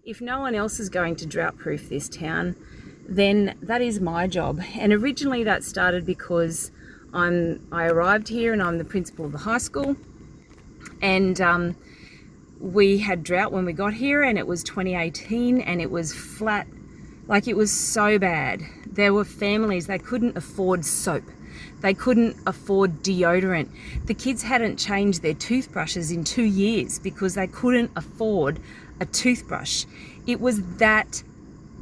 if no one else is going to drought-proof this town, then that is my job. And originally that started because I arrived here and I'm the principal of the high school, and we had drought when we got here, and it was 2018, and it was flat, like it was so bad. There were families, they couldn't afford soap. They couldn't afford deodorant. The kids hadn't changed their toothbrushes in 2 years because they couldn't afford a toothbrush. It was that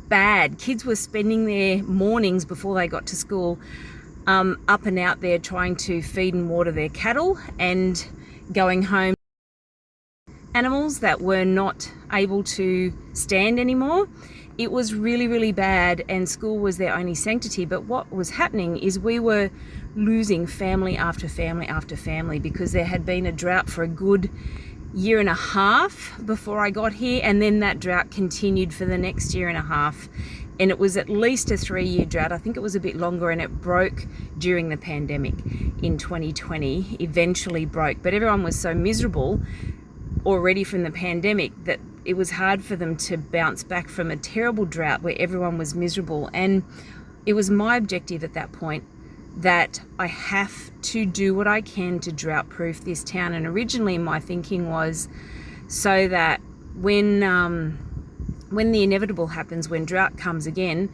bad. Kids were spending their mornings before they got to school up and out there trying to feed and water their cattle, and going home animals that were not able to stand anymore. It was really, really bad, and school was their only sanctity. But what was happening is we were losing family after family after family because there had been a drought for a good year and a half before I got here, and then that drought continued for the next year and a half, and it was at least a 3-year drought. I think it was a bit longer, and it broke during the pandemic in 2020, eventually broke. But everyone was so miserable already from the pandemic that it was hard for them to bounce back from a terrible drought where everyone was miserable. And it was my objective at that point that I have to do what I can to drought-proof this town. And originally my thinking was so that when the inevitable happens, when drought comes again,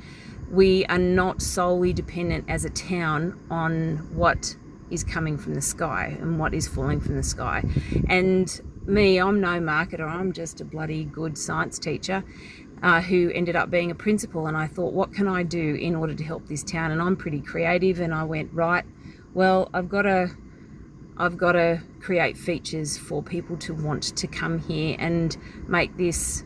we are not solely dependent as a town on what is coming from the sky and what is falling from the sky. And me, I'm no marketer, I'm just a bloody good science teacher who ended up being a principal. And I thought, what can I do in order to help this town? And I'm pretty creative, and I went, right, well, I've got to create features for people to want to come here and make this.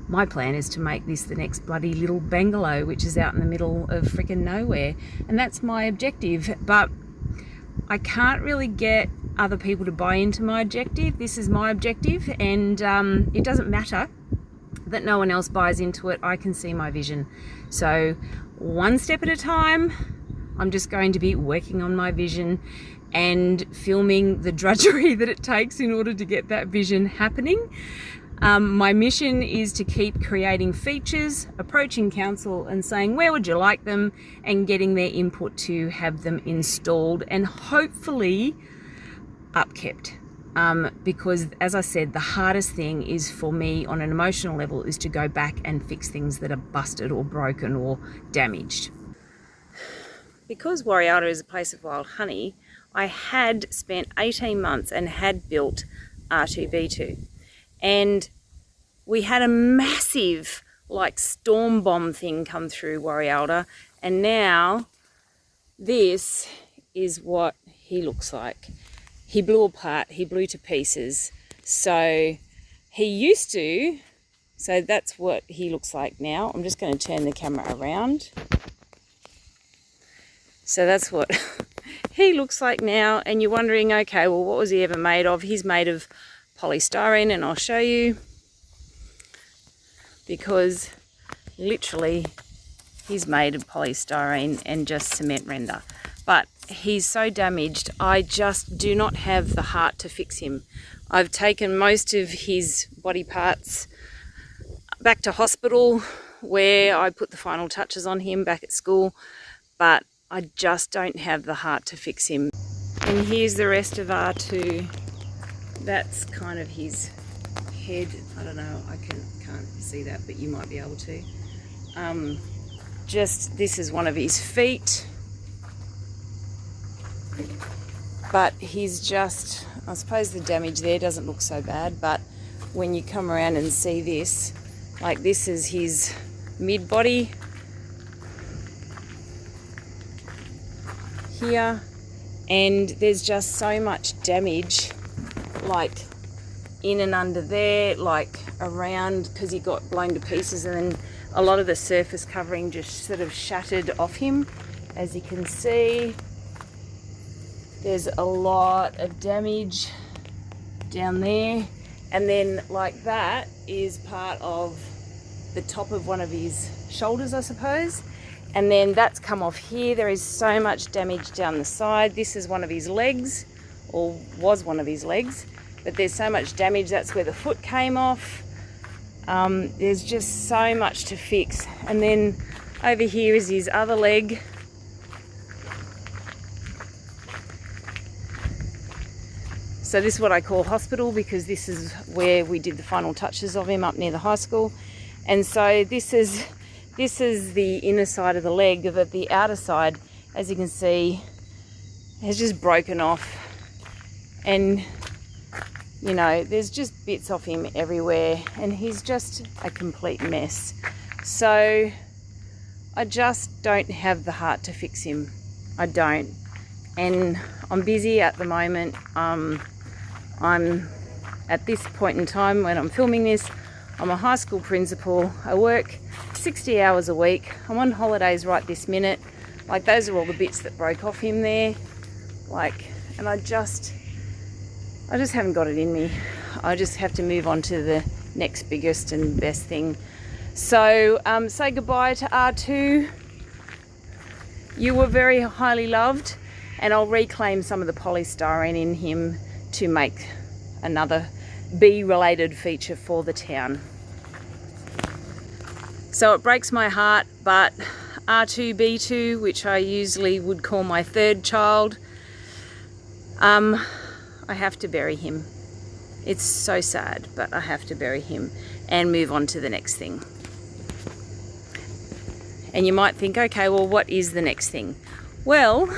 My plan is to make this the next bloody little bungalow, which is out in the middle of freaking nowhere. And that's my objective. But I can't really get other people to buy into my objective. This is my objective, and it doesn't matter that no one else buys into it. I can see my vision. So one step at a time, I'm just going to be working on my vision and filming the drudgery that it takes in order to get that vision happening. My mission is to keep creating features, approaching council and saying, where would you like them, and getting their input to have them installed and hopefully upkept. Because as I said, the hardest thing is for me on an emotional level is to go back and fix things that are busted or broken or damaged. Because Warriata is a place of wild honey, I had spent 18 months and had built R2B2. And we had a massive like storm bomb thing come through Warriata, and now this is what he looks like. He blew apart, he blew to pieces. So that's what he looks like now. I'm just going to turn the camera around. So that's what he looks like now. And you're wondering, okay, well, what was he ever made of? He's made of polystyrene, and I'll show you, because literally he's made of polystyrene and just cement render. But he's so damaged, I just do not have the heart to fix him. I've taken most of his body parts back to hospital where I put the final touches on him back at school, but I just don't have the heart to fix him. And here's the rest of R2. That's kind of his head. I don't know, I can't see that, but you might be able to. This is one of his feet. But he's just, I suppose the damage there doesn't look so bad, but when you come around and see this, like this is his mid-body here, and there's just so much damage, like in and under there, like around, because he got blown to pieces, and then a lot of the surface covering just sort of shattered off him. As you can see, there's a lot of damage down there, and then like that is part of the top of one of his shoulders, I suppose, and then that's come off here. There is so much damage down the side. This is one of his legs, or was one of his legs, but there's so much damage. That's where the foot came off. There's just so much to fix. And then over here is his other leg. So this is what I call hospital, because this is where we did the final touches of him, up near the high school. And so this is the inner side of the leg, but the outer side, as you can see, has just broken off. And you know, there's just bits of him everywhere, and he's just a complete mess. So I just don't have the heart to fix him. I don't. And I'm busy at the moment. I'm at this point in time when I'm filming this, I'm a high school principal. I work 60 hours a week. I'm on holidays right this minute. Like, those are all the bits that broke off him there. Like, and I just haven't got it in me. I just have to move on to the next biggest and best thing. So say goodbye to R2. You were very highly loved, and I'll reclaim some of the polystyrene in him to make another bee-related feature for the town. So it breaks my heart, but R2B2, which I usually would call my third child, I have to bury him. It's so sad, but I have to bury him and move on to the next thing. And you might think, okay, well, what is the next thing? Well,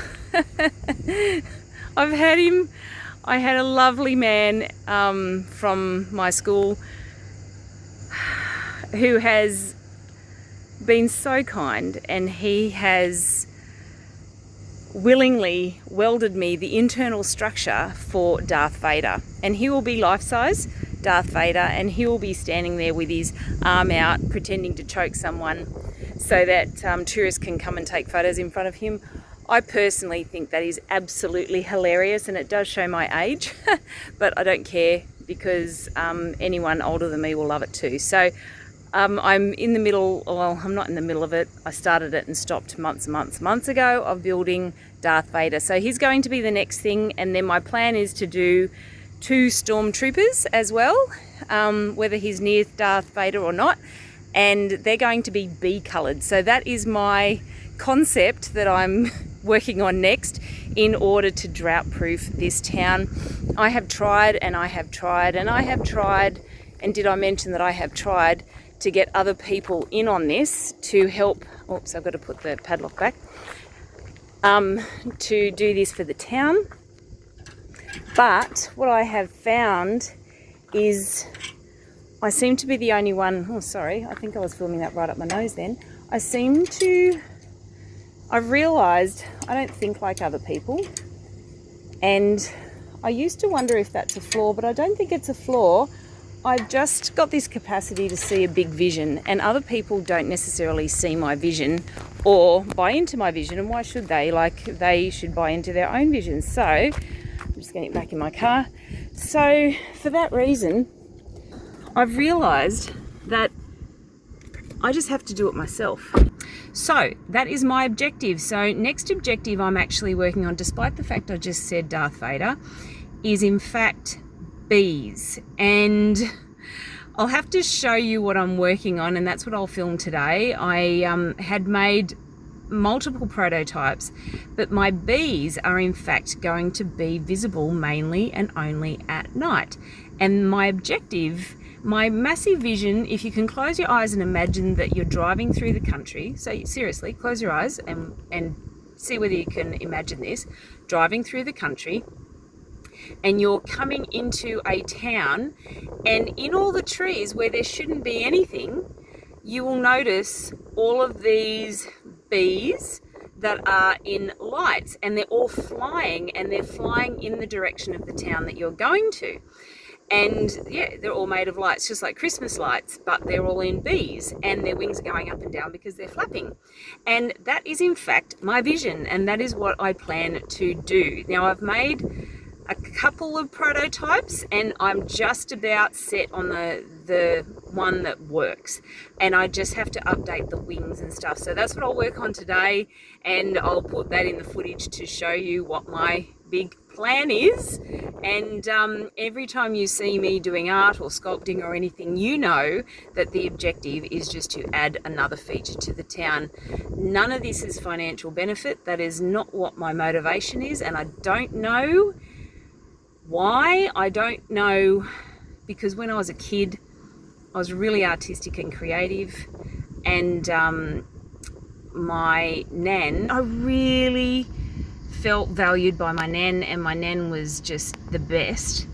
I had a lovely man from my school who has been so kind, and he has willingly welded me the internal structure for Darth Vader. And he will be life-size Darth Vader, and he will be standing there with his arm out pretending to choke someone so that tourists can come and take photos in front of him. I personally think that is absolutely hilarious, and it does show my age, but I don't care, because anyone older than me will love it too. So I'm in the middle, well, I'm not in the middle of it. I started it and stopped months ago of building Darth Vader. So he's going to be the next thing, and then my plan is to do 2 stormtroopers as well, whether he's near Darth Vader or not, and they're going to be bee coloured. So that is my concept that I'm working on next in order to drought proof this town. I have tried, and I have tried, and I have tried, and did I mention that I have tried to get other people in on this to help? Oops, I've got to put the padlock back. To do this for the town. But what I have found is I seem to be the only one. Oh, sorry, I think I was filming that right up my nose then. I've realised I don't think like other people, and I used to wonder if that's a flaw, but I don't think it's a flaw. I've just got this capacity to see a big vision, and other people don't necessarily see my vision or buy into my vision, and why should they? Like, they should buy into their own vision. So I'm just getting back in my car. So for that reason, I've realised that I just have to do it myself. So that is my objective. So next objective I'm actually working on, despite the fact I just said Darth Vader, is in fact bees. And I'll have to show you what I'm working on, and that's what I'll film today. I had made multiple prototypes, but my bees are in fact going to be visible mainly and only at night. And my objective, my massive vision, if you can close your eyes and imagine that you're driving through the country, so seriously, close your eyes and see whether you can imagine this, driving through the country, and you're coming into a town, and in all the trees where there shouldn't be anything, you will notice all of these bees that are in lights, and they're all flying, and they're flying in the direction of the town that you're going to. And yeah, they're all made of lights, just like Christmas lights, but they're all in bees, and their wings are going up and down because they're flapping. And that is in fact my vision, and that is what I plan to do. Now, I've made a couple of prototypes, and I'm just about set on the one that works, and I just have to update the wings and stuff. So that's what I'll work on today, and I'll put that in the footage to show you what my big plan is. And every time you see me doing art or sculpting or anything, you know that the objective is just to add another feature to the town. None of this is financial benefit. That is not what my motivation is, and I don't know why. I don't know, because when I was a kid, I was really artistic and creative, and my nan, I really felt valued by my nan, and my nan was just the best.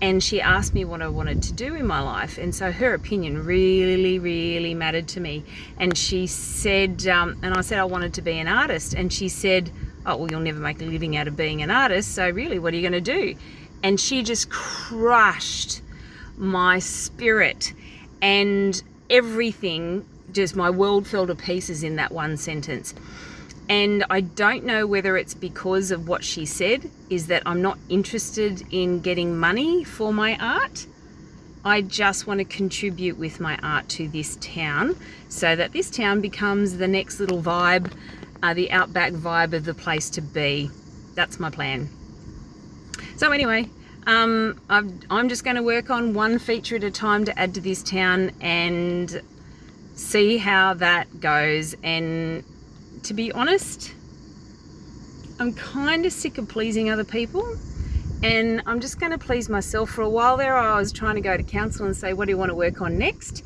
And she asked me what I wanted to do in my life, and so her opinion really mattered to me. And she said, and I said I wanted to be an artist, and she said, oh, well, you'll never make a living out of being an artist, so really, what are you going to do? And she just crushed my spirit, and everything, just my world fell to pieces in that one sentence. And I don't know whether it's because of what she said, is that I'm not interested in getting money for my art. I just want to contribute with my art to this town, so that this town becomes the next little vibe, the outback vibe of the place to be. That's my plan. So anyway, I'm just going to work on one feature at a time to add to this town and see how that goes. And to be honest, I'm kind of sick of pleasing other people, and I'm just going to please myself. For a while there, I was trying to go to council and say, what do you want to work on next?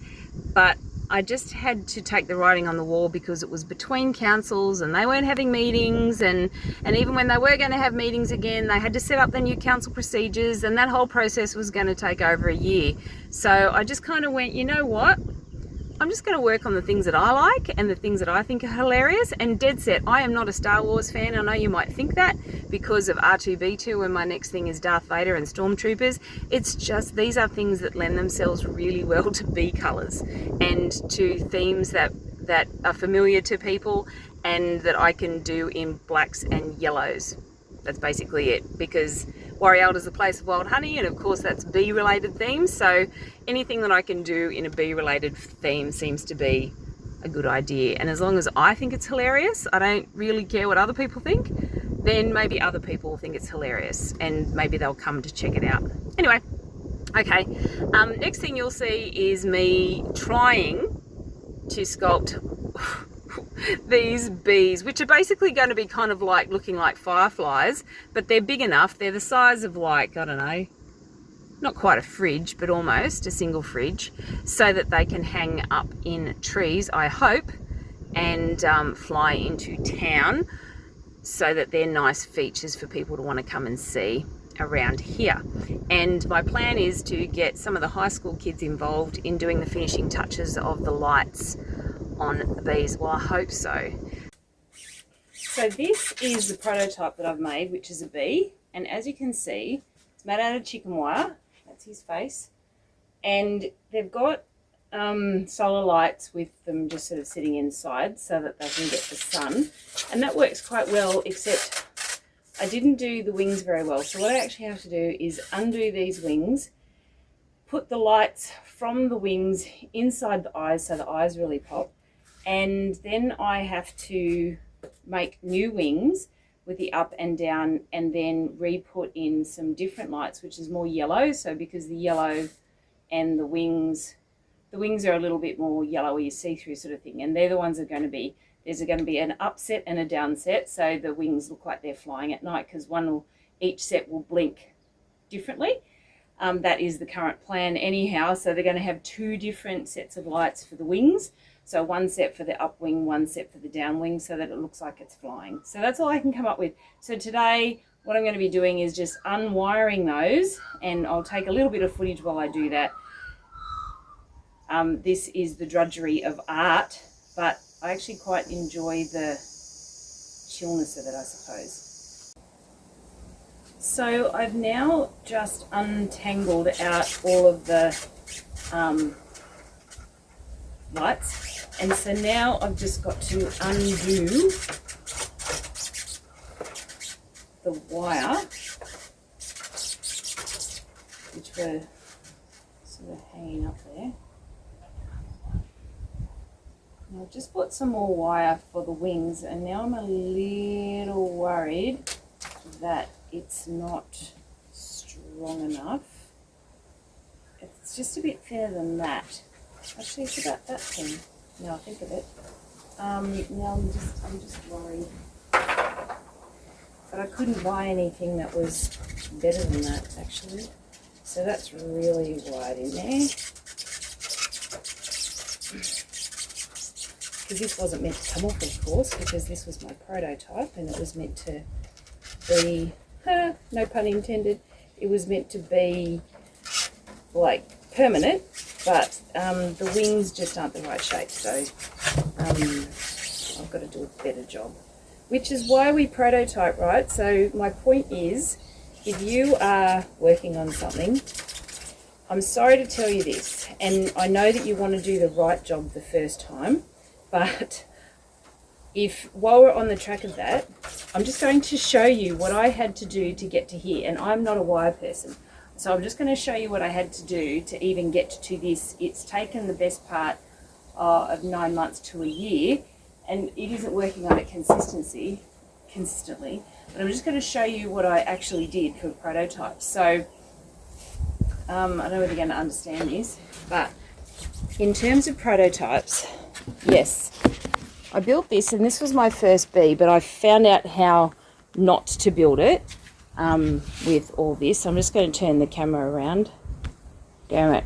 But I just had to take the writing on the wall, because it was between councils and they weren't having meetings, and even when they were going to have meetings again, they had to set up the new council procedures, and that whole process was going to take over a year. So I just kind of went, you know what? I'm just going to work on the things that I like and the things that I think are hilarious. And dead set, I am not a Star Wars fan. I know you might think that because of R2-B2, and my next thing is Darth Vader and Stormtroopers. It's just, these are things that lend themselves really well to B colours and to themes that are familiar to people, and that I can do in blacks and yellows. That's basically it, because Warrialda is the place of wild honey, and of course that's bee-related themes, so anything that I can do in a bee-related theme seems to be a good idea. And as long as I think it's hilarious, I don't really care what other people think, then maybe other people think it's hilarious, and maybe they'll come to check it out. Anyway, okay, next thing you'll see is me trying to sculpt these bees, which are basically going to be kind of like looking like fireflies, but they're big enough. They're the size of, like, I don't know, not quite a fridge, but almost a single fridge, so that they can hang up in trees, I hope, and fly into town, so that they're nice features for people to want to come and see around here. And my plan is to get some of the high school kids involved in doing the finishing touches of the lights on the bees. Well, I hope so. So this is the prototype that I've made, which is a bee, and as you can see, it's made out of chicken wire. That's his face, and they've got solar lights with them just sort of sitting inside so that they can get the sun, and that works quite well, except I didn't do the wings very well. So what I actually have to do is undo these wings, put the lights from the wings inside the eyes so the eyes really pop, and then I have to make new wings with the up and down, and then re-put in some different lights, which is more yellow. So because the yellow and the wings are a little bit more yellowy, see-through sort of thing, and they're the ones that are going to be, there's going to be an up set and a down set, so the wings look like they're flying at night, because each set will blink differently. That is the current plan anyhow. So they're going to have two different sets of lights for the wings. So one set for the up wing, one set for the down wing, so that it looks like it's flying. So that's all I can come up with. So today, what I'm going to be doing is just unwiring those, and I'll take a little bit of footage while I do that. This is the drudgery of art, but I actually quite enjoy the chillness of it, I suppose. So I've now just untangled out all of the lights, and so now I've just got to undo the wire, which were sort of hanging up there. And I've just put some more wire for the wings, and now I'm a little worried that it's not strong enough. It's just a bit thinner than that. Actually, it's about that thin. Now I think of it. Now I'm just worried. But I couldn't buy anything that was better than that, actually. So that's really wide in there. Because this wasn't meant to come off, of course, because this was my prototype and it was meant to be, no pun intended, it was meant to be like permanent, but the wings just aren't the right shape, so I've got to do a better job. Which is why we prototype, right? So my point is, if you are working on something, I'm sorry to tell you this, and I know that you want to do the right job the first time, but while we're on the track of that, I'm just going to show you what I had to do to get to here, and I'm not a wire person. So I'm just going to show you what I had to do to even get to this. It's taken the best part of 9 months to a year, and it isn't working on it consistently, but I'm just going to show you what I actually did for prototypes. So I don't know whether you're going to understand this, but in terms of prototypes, yes, I built this, and this was my first bee, but I found out how not to build it with all this. I'm just going to turn the camera around. Damn it.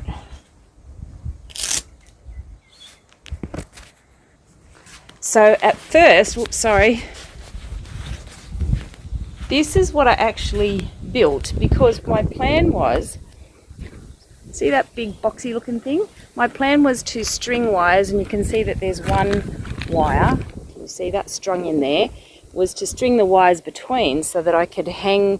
So at first, whoops, sorry, this is what I actually built, because my plan was, see that big boxy looking thing? My plan was to string wires, and you can see that there's one wire, you see that strung in there, was to string the wires between so that I could hang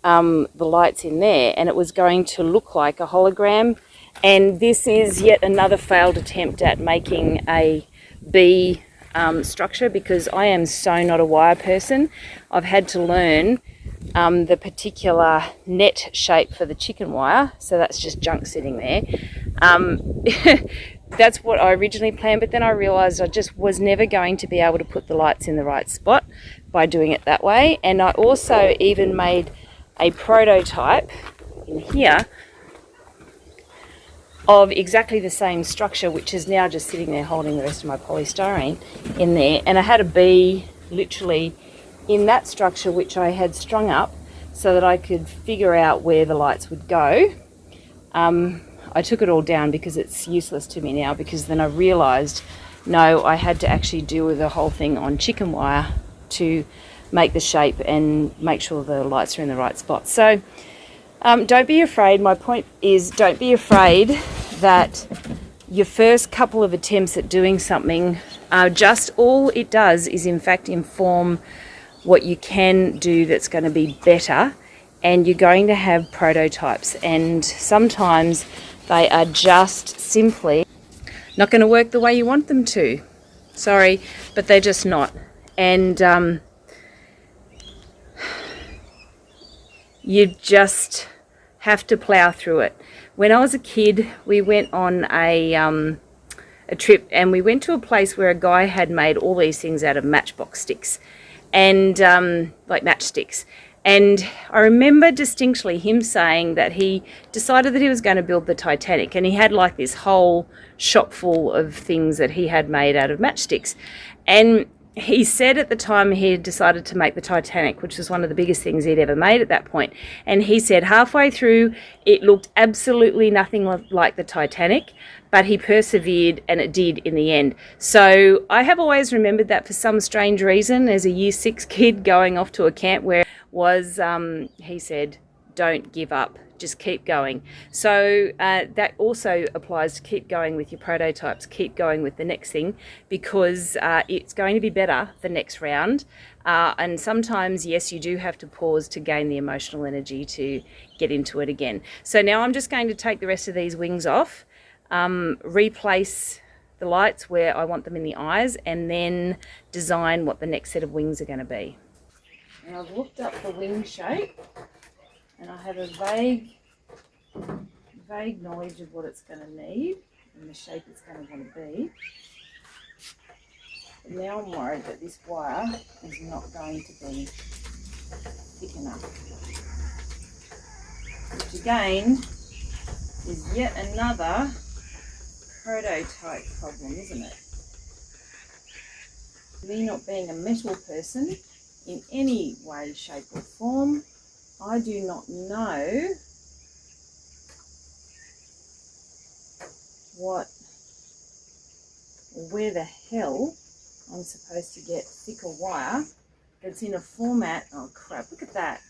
the lights in there, and it was going to look like a hologram. And this is yet another failed attempt at making a bee structure, because I am so not a wire person. I've had to learn the particular net shape for the chicken wire, so that's just junk sitting there. That's what I originally planned, but then I realized I just was never going to be able to put the lights in the right spot by doing it that way. And I also even made a prototype in here of exactly the same structure, which is now just sitting there holding the rest of my polystyrene in there. And I had a bee literally in that structure, which I had strung up so that I could figure out where the lights would go. I took it all down because it's useless to me now, because then I realized, no, I had to actually do the whole thing on chicken wire to make the shape and make sure the lights are in the right spot. So don't be afraid. My point is, don't be afraid that your first couple of attempts at doing something, just all it does is in fact inform what you can do that's going to be better, and you're going to have prototypes, and sometimes they are just simply not going to work the way you want them to. Sorry, but they're just not. And you just have to plow through it. When I was a kid, we went on a trip, and we went to a place where a guy had made all these things out of matchbox sticks, and like matchsticks. And I remember distinctly him saying that he decided that he was going to build the Titanic, and he had like this whole shop full of things that he had made out of matchsticks. And he said at the time he had decided to make the Titanic, which was one of the biggest things he'd ever made at that point. And he said halfway through, it looked absolutely nothing like the Titanic, but he persevered, and it did in the end. So I have always remembered that for some strange reason, as a year 6 kid going off to a camp where was, he said, don't give up, just keep going. So that also applies to keep going with your prototypes, keep going with the next thing, because it's going to be better the next round. And sometimes, yes, you do have to pause to gain the emotional energy to get into it again. So now I'm just going to take the rest of these wings off, replace the lights where I want them in the eyes, and then design what the next set of wings are going to be. And I've looked up the wing shape, and I have a vague knowledge of what it's going to need and the shape it's going to want to be. But now I'm worried that this wire is not going to be thick enough. Which again is yet another prototype problem, isn't it? Me not being a metal person in any way, shape or form, I do not know where the hell I'm supposed to get thicker wire that's in a format. Oh crap, look at that.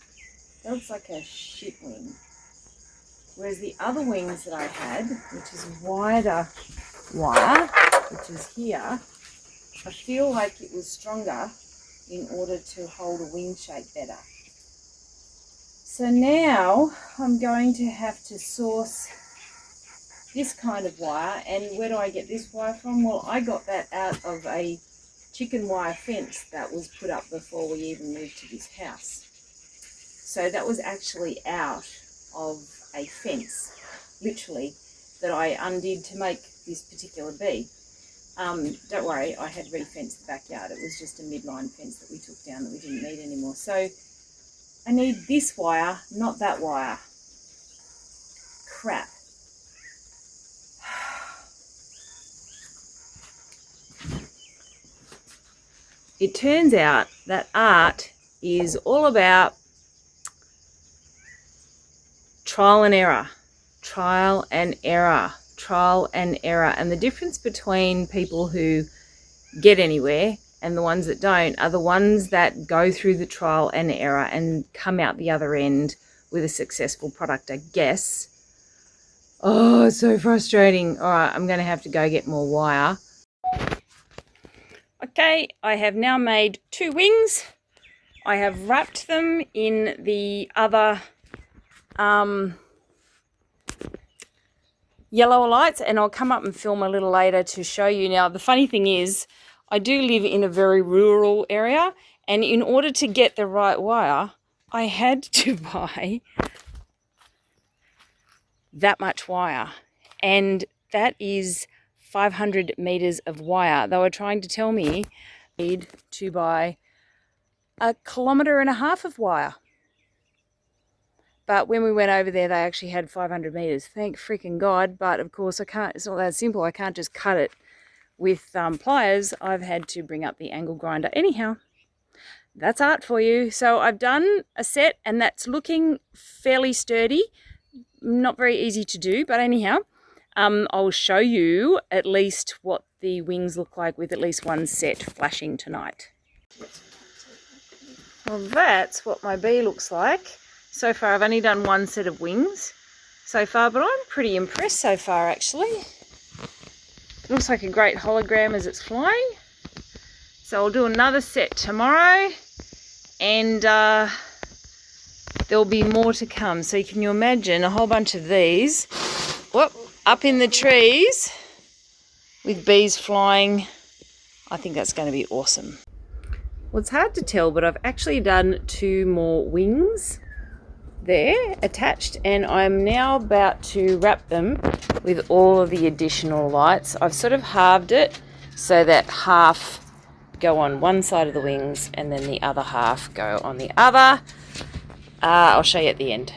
That looks like a shit wing. Whereas the other wings that I had, which is wider wire, which is here, I feel like it was stronger in order to hold a wing shape better. So now I'm going to have to source this kind of wire. And where do I get this wire from? Well, I got that out of a chicken wire fence that was put up before we even moved to this house. So that was actually out of a fence, literally, that I undid to make this particular bee. Don't worry, I had re-fenced the backyard. It was just a midline fence that we took down that we didn't need anymore. So I need this wire, not that wire. Crap. It turns out that art is all about trial and error, trial and error, trial and error. And the difference between people who get anywhere and the ones that don't are the ones that go through the trial and error and come out the other end with a successful product, I guess. Oh, it's so frustrating. All right, I'm going to have to go get more wire. Okay, I have now made 2 wings. I have wrapped them in the other yellow lights, and I'll come up and film a little later to show you. Now, the funny thing is, I do live in a very rural area, and in order to get the right wire, I had to buy that much wire, and that is 500 meters of wire. They were trying to tell me I need to buy 1.5 kilometers of wire. But when we went over there, they actually had 500 meters. Thank freaking God. But of course, I can't. It's not that simple. I can't just cut it with pliers. I've had to bring up the angle grinder. Anyhow, that's art for you. So I've done a set, and that's looking fairly sturdy. Not very easy to do, but anyhow, I'll show you at least what the wings look like with at least one set flashing tonight. Well, that's what my bee looks like. So far, I've only done 1 set of wings so far, but I'm pretty impressed so far, actually. It looks like a great hologram as it's flying. So I'll do another set tomorrow, and there'll be more to come. So can you imagine a whole bunch of these, whoop, up in the trees with bees flying? I think that's going to be awesome. Well, it's hard to tell, but I've actually done 2 more wings there attached, and I'm now about to wrap them with all of the additional lights. I've sort of halved it so that half go on one side of the wings and then the other half go on the other. I'll show you at the end.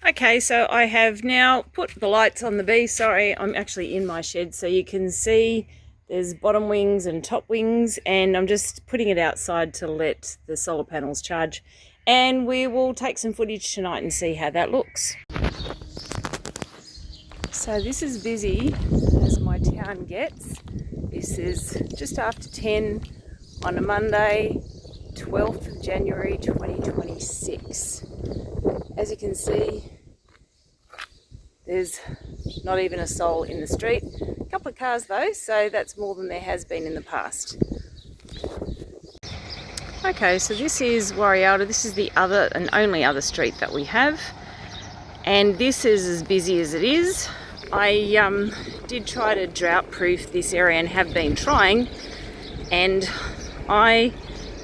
Okay, so I have now put the lights on the bee. Sorry, I'm actually in my shed, so you can see there's bottom wings and top wings, and I'm just putting it outside to let the solar panels charge. And we will take some footage tonight and see how that looks. So this is busy as my town gets. This is just after 10 on a Monday, 12th of January 2026. As you can see, there's not even a soul in the street. A couple of cars though, so that's more than there has been in the past. Okay, so this is Warrialda. This is the other and only other street that we have, and this is as busy as it is. I did try to drought-proof this area and have been trying, and I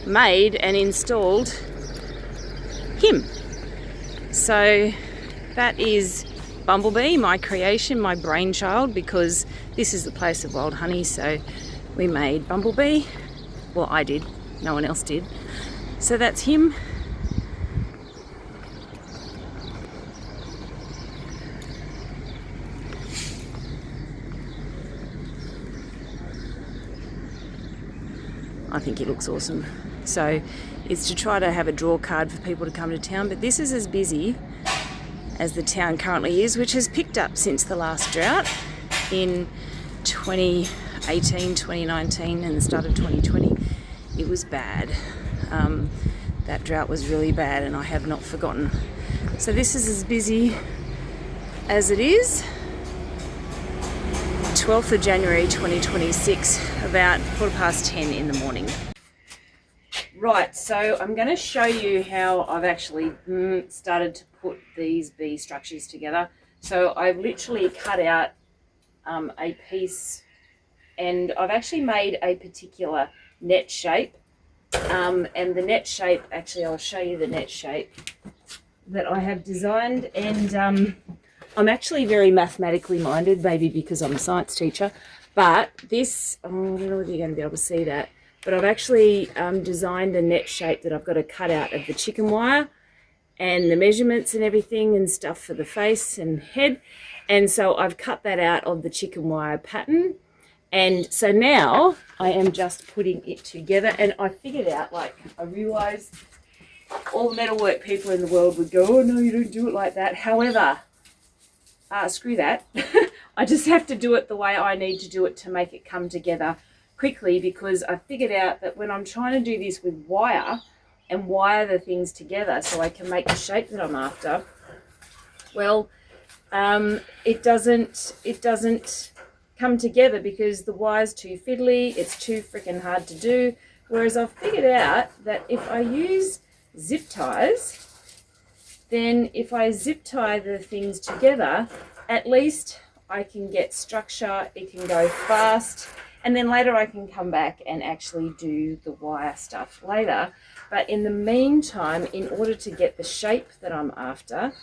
made and installed him. So that is Bumblebee, my creation, my brainchild, because this is the place of wild honey. So we made Bumblebee. Well, I did. No one else did. So that's him. I think he looks awesome. So it's to try to have a draw card for people to come to town, but this is as busy as the town currently is, which has picked up since the last drought in 2018, 2019 and the start of 2020. It was bad. That drought was really bad and I have not forgotten. So this is as busy as it is. 12th of January 2026, about 10:15 in the morning. Right, so I'm going to show you how I've actually started to put these bee structures together. So I've literally cut out a piece, and I've actually made a particular net shape. And the net shape, actually I'll show you the net shape that I have designed. And I'm actually very mathematically minded, maybe because I'm a science teacher. But this, I don't know whether you're going to be able to see that, but I've actually designed a net shape that I've got to cut out of the chicken wire and the measurements and everything and stuff for the face and head. And so I've cut that out of the chicken wire pattern. And so now I am just putting it together, and I figured out, like, I realized all the metalwork people in the world would go, oh no, you don't do it like that. However, screw that. I just have to do it the way I need to do it to make it come together quickly, because I figured out that when I'm trying to do this with wire and wire the things together so I can make the shape that I'm after, well, it doesn't come together because the wire's too fiddly, it's too freaking hard to do. Whereas I've figured out that if I use zip ties, then if I zip tie the things together, at least I can get structure, it can go fast, and then later I can come back and actually do the wire stuff later. But in the meantime, in order to get the shape that I'm after,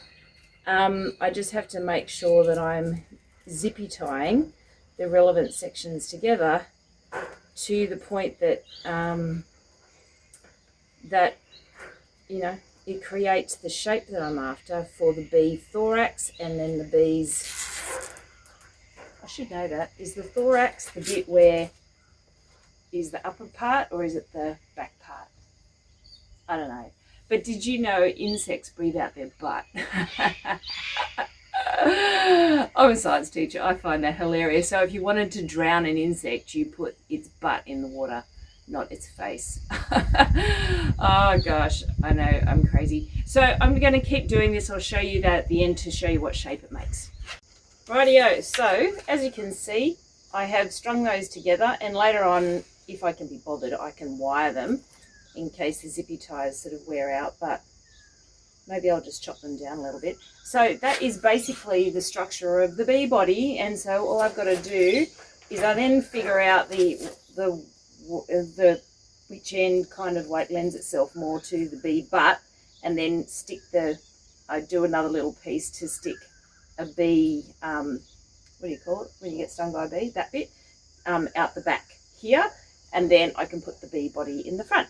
I just have to make sure that I'm zippy tying the relevant sections together to the point that it creates the shape that I'm after for the bee thorax. And then the bees, I should know that, is the thorax the bit where is the upper part or is it the back part? I don't know. But did you know insects breathe out their butt? I'm a science teacher. I find that hilarious. So if you wanted to drown an insect, you put its butt in the water, not its face. Oh gosh, I know, I'm crazy. So I'm going to keep doing this. I'll show you that at the end to show you what shape it makes. Rightio, so as you can see, I have strung those together, and later on, if I can be bothered, I can wire them in case the zippy ties sort of wear out, but maybe I'll just chop them down a little bit. So that is basically the structure of the bee body, and so all I've got to do is I then figure out the which end kind of like lends itself more to the bee butt, and then I do another little piece to stick a bee, what do you call it when you get stung by a bee, that bit, out the back here, and then I can put the bee body in the front.